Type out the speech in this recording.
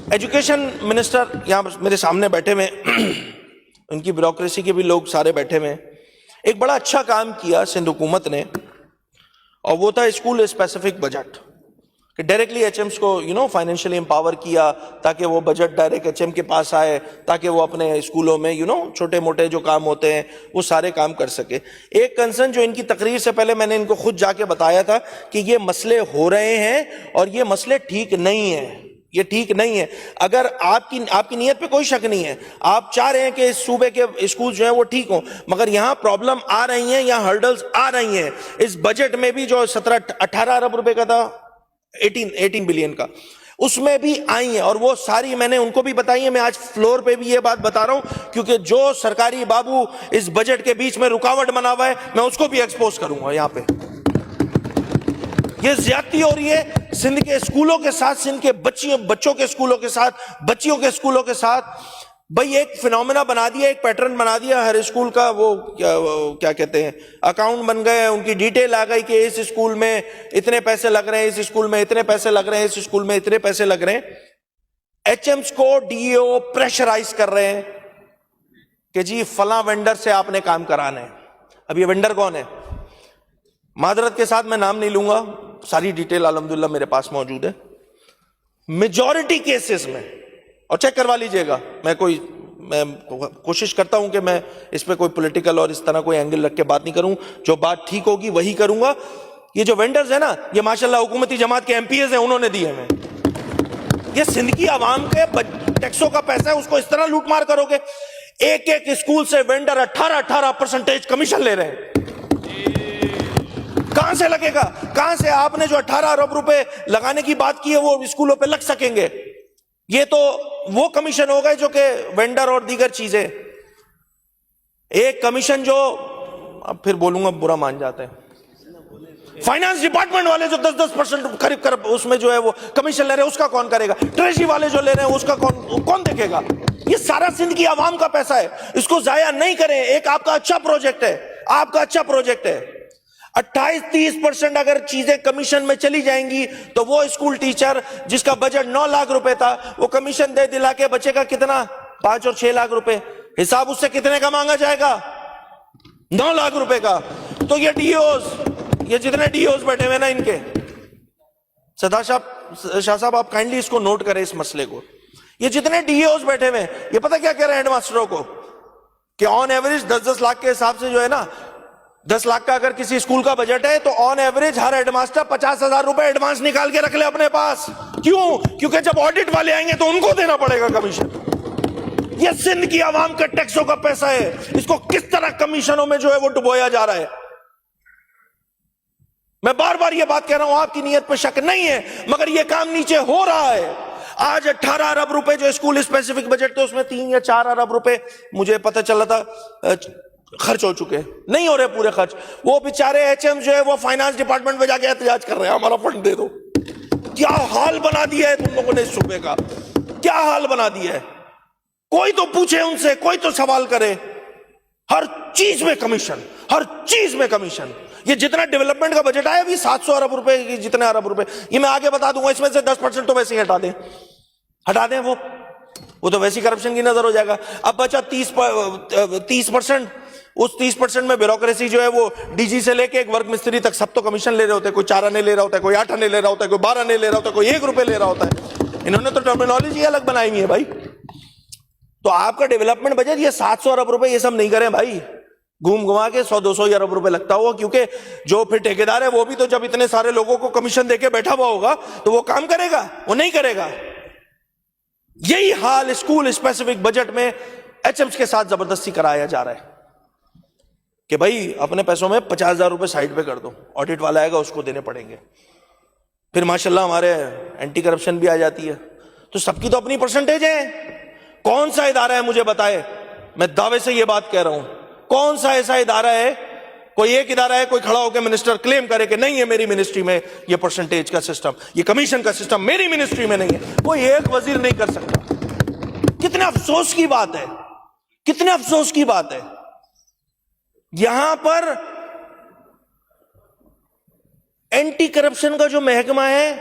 Education minister یہاں میرے سامنے بیٹھے ہوئے، ان کی بیوروکریسی کے بھی لوگ سارے بیٹھے ہوئے، ایک بڑا اچھا کام کیا سندھ حکومت نے، اور وہ تھا اسکول اسپیسیفک بجٹ، کہ ڈائریکٹلی ایچ ایمس کو فائنینشلی امپاور کیا تاکہ وہ بجٹ ڈائریکٹ ایچ ایم کے پاس آئے، تاکہ وہ اپنے اسکولوں میں چھوٹے موٹے جو کام ہوتے ہیں وہ سارے کام کر سکے۔ ایک کنسرن جو ان کی تقریر سے پہلے میں نے ان کو خود جا کے بتایا تھا کہ یہ مسئلے ہو رہے ہیں اور یہ مسئلے ٹھیک نہیں ہیں، یہ ٹھیک نہیں ہے۔ اگر آپ کی نیت پہ کوئی شک نہیں ہے، آپ چاہ رہے ہیں کہ اس صوبے کے اسکول جو ہیں وہ ٹھیک ہوں، مگر یہاں پرابلم آ رہی ہیں، یہاں ہرڈلز آ رہی ہیں۔ اس بجٹ میں بھی جو 18 ارب روپے کا تھا، 18 بلین کا، اس میں بھی آئی ہیں، اور وہ ساری میں نے ان کو بھی بتائی ہیں۔ میں آج فلور پہ بھی یہ بات بتا رہا ہوں کیونکہ جو سرکاری بابو اس بجٹ کے بیچ میں رکاوٹ بنا ہوا ہے، میں اس کو بھی ایکسپوز کروں گا یہاں پہ۔ یہ زیادتی ہو رہی ہے سندھ کے اسکولوں کے ساتھ، سندھ کے بچوں کے اسکولوں کے ساتھ، بچیوں کے اسکولوں کے ساتھ۔ بھئی ایک فینومینا بنا دیا، ایک پیٹرن بنا دیا ہر اسکول کا، وہ کیا کہتے ہیں، اکاؤنٹ بن گئے، ان کی ڈیٹیل آ گئی کہ اس اسکول میں اتنے پیسے لگ رہے ہیں، اس اسکول میں اتنے پیسے لگ رہے ہیں، اس اسکول میں اتنے پیسے لگ رہے ہیں۔ ایچ ایمس کو ڈی او پریشرائز کر رہے ہیں کہ جی فلاں وینڈر سے آپ نے کام کرانا ہے۔ اب یہ وینڈر کون ہے؟ معذرت کے ساتھ میں نام نہیں لوں گا، ساری ڈیٹیل الحمدللہ میرے پاس موجود ہے۔ میجورٹی کیسز میں، اور چیک کروا لیجئے گا، میں کوشش کرتا ہوں کہ میں اس پہ کوئی پولیٹیکل اور اس طرح کوئی اینگل رکھ کے بات نہیں کروں، جو بات ٹھیک ہوگی وہی کروں گا۔ یہ جو وینڈرز ہیں نا، یہ ماشاءاللہ حکومتی جماعت کے ایم پی ایز ہیں، انہوں نے دیے ہیں۔ یہ سندھ کی عوام کے ٹیکسوں کا پیسہ ہے، اس کو اس طرح لوٹ مار کرو گے۔ ایک ایک اسکول سے وینڈر 18% کمیشن لے رہے ہیں۔ کہاں سے لگے گا؟ کہاں سے آپ نے جو 18 ارب روپے لگانے کی بات کی ہے وہ اسکولوں پہ لگ سکیں گے؟ یہ تو وہ کمیشن ہو گئے جو کہ وینڈر اور دیگر چیزیں، ایک کمیشن جو اب پھر بولوں گا برا مان جاتے ہیں۔ فائنانس ڈپارٹمنٹ والے جو 10% قریب اس میں جو ہے وہ کمیشن لے رہے ہیں، اس کا کون کرے گا؟ ٹریجری والے جو لے رہے ہیں اس کا کون دیکھے گا؟ یہ سارا سندھ کی عوام کا پیسہ ہے، اس کو ضائع نہیں کریں۔ ایک آپ کا اچھا پروجیکٹ ہے، آپ کا اچھا پروجیکٹ ہے، 28-30% اگر چیزیں کمیشن میں چلی جائیں گی تو وہ اسکول ٹیچر جس کا بجٹ 9 لاکھ روپے تھا، وہ کمیشن دے دلا کے بچے کا کتنا 5 اور 6 لاکھ روپے، حساب اس سے کتنے کا مانگا جائے گا؟ 9 لاکھ روپے کا۔ تو یہ ڈی اوز، یہ جتنے ڈی اوز بیٹھے ہوئے نا ان کے، شاہ صاحب آپ کائنڈلی اس کو نوٹ کریں اس مسئلے کو۔ یہ جتنے ڈی اوز بیٹھے ہوئے یہ پتہ کیا کہہ رہے ہیں ہیڈ ماسٹروں کو، کہ آن ایوریج 10 لاکھ کے حساب سے جو ہے نا، 10 لاکھ کا اگر کسی اسکول کا بجٹ ہے تو آن ایوریج ہر ہیڈ ماسٹر 50,000 روپے ایڈوانس نکال کے رکھ لے اپنے پاس۔ کیوں؟ کیونکہ جب آڈٹ والے آئیں گے تو ان کو دینا پڑے گا کمیشن۔ یہ سندھ کی عوام کا ٹیکسوں کا پیسہ ہے، اس کو کس طرح کمیشنوں میں جو ہے وہ ڈبویا جا رہا ہے۔ میں بار بار یہ بات کہہ رہا ہوں، آپ کی نیت پہ شک نہیں ہے، مگر یہ کام نیچے ہو رہا ہے۔ آج 18 ارب روپے جو اسکول اسپیسیفک بجٹ تھے، اس میں 3 یا 4 ارب روپے مجھے پتہ چلا تھا خرچ ہو چکے، نہیں ہو رہے پورے خرچ۔ وہ بیچارے ایچ ایم جو ہے وہ فائنانس ڈپارٹمنٹ میں جا کے احتجاج کر رہے ہیں، ہمارا فنڈ دے دو۔ کیا حال بنا دیا ہے تم لوگوں نے اس صوبے کا، کیا حال بنا دیا ہے؟ کوئی تو پوچھے ان سے، کوئی تو سوال کرے۔ ہر چیز میں کمیشن، ہر چیز میں کمیشن۔ یہ جتنا ڈیولپمنٹ کا بجٹ آیا ابھی 700 ارب روپے، جتنے ارب روپے، یہ میں آگے بتا دوں گا، اس میں سے 10% تو ویسے ہی ہٹا دیں وہ تو ویسی کرپشن کی نظر ہو جائے گا۔ اب بچا 30%، اس 30% میں بیوروکریسی جو ہے وہ ڈی جی سے لے کے ایک ورک مستری تک سب تو کمیشن لے رہے ہوتے ہیں، کوئی 4 آنے لے رہا ہوتا ہے، کوئی 8 آنے لے رہا ہوتا ہے، کوئی 12 آنے لے رہا ہوتا ہے، کوئی 1 روپے لے رہا ہوتا ہے۔ انہوں نے تو ٹرمینالوجی الگ بنائی ہوئی ہے بھائی۔ تو آپ کا ڈیولپمنٹ بجٹ یہ 700 ارب روپے یہ سب نہیں کریں بھائی، گھوم گھما کے 100-200 ارب روپے لگتا ہوا، کیونکہ جو پھر ٹھیکیدار ہے وہ بھی تو جب اتنے سارے لوگوں کو کمیشن دے کے بیٹھا ہوا ہوگا تو وہ کام کرے گا؟ وہ نہیں کرے گا۔ یہی حال اسکول اسپیسیفک بجٹ میں ایچ ایمس کے ساتھ زبردستی کرایا جا رہا ہے کہ بھائی اپنے پیسوں میں 50,000 روپے سائڈ پہ کر دو، آڈٹ والا آئے گا اس کو دینے پڑیں گے۔ پھر ماشاءاللہ ہمارے اینٹی کرپشن بھی آ جاتی ہے۔ تو سب کی تو اپنی پرسنٹیج ہے۔ کون سا ادارہ ہے مجھے بتائے، میں دعوے سے یہ بات کہہ رہا ہوں، کون سا ایسا ادارہ ہے، کوئی ایک ادارہ ہے کوئی کھڑا ہو کے منسٹر کلیم کرے کہ نہیں ہے میری منسٹری میں یہ پرسنٹیج کا سسٹم، یہ کمیشن کا سسٹم میری منسٹری میں نہیں ہے؟ کوئی ایک وزیر نہیں کر سکتا۔ کتنے افسوس کی بات ہے، کتنے افسوس کی بات ہے۔ یہاں پر اینٹی کرپشن کا جو محکمہ ہے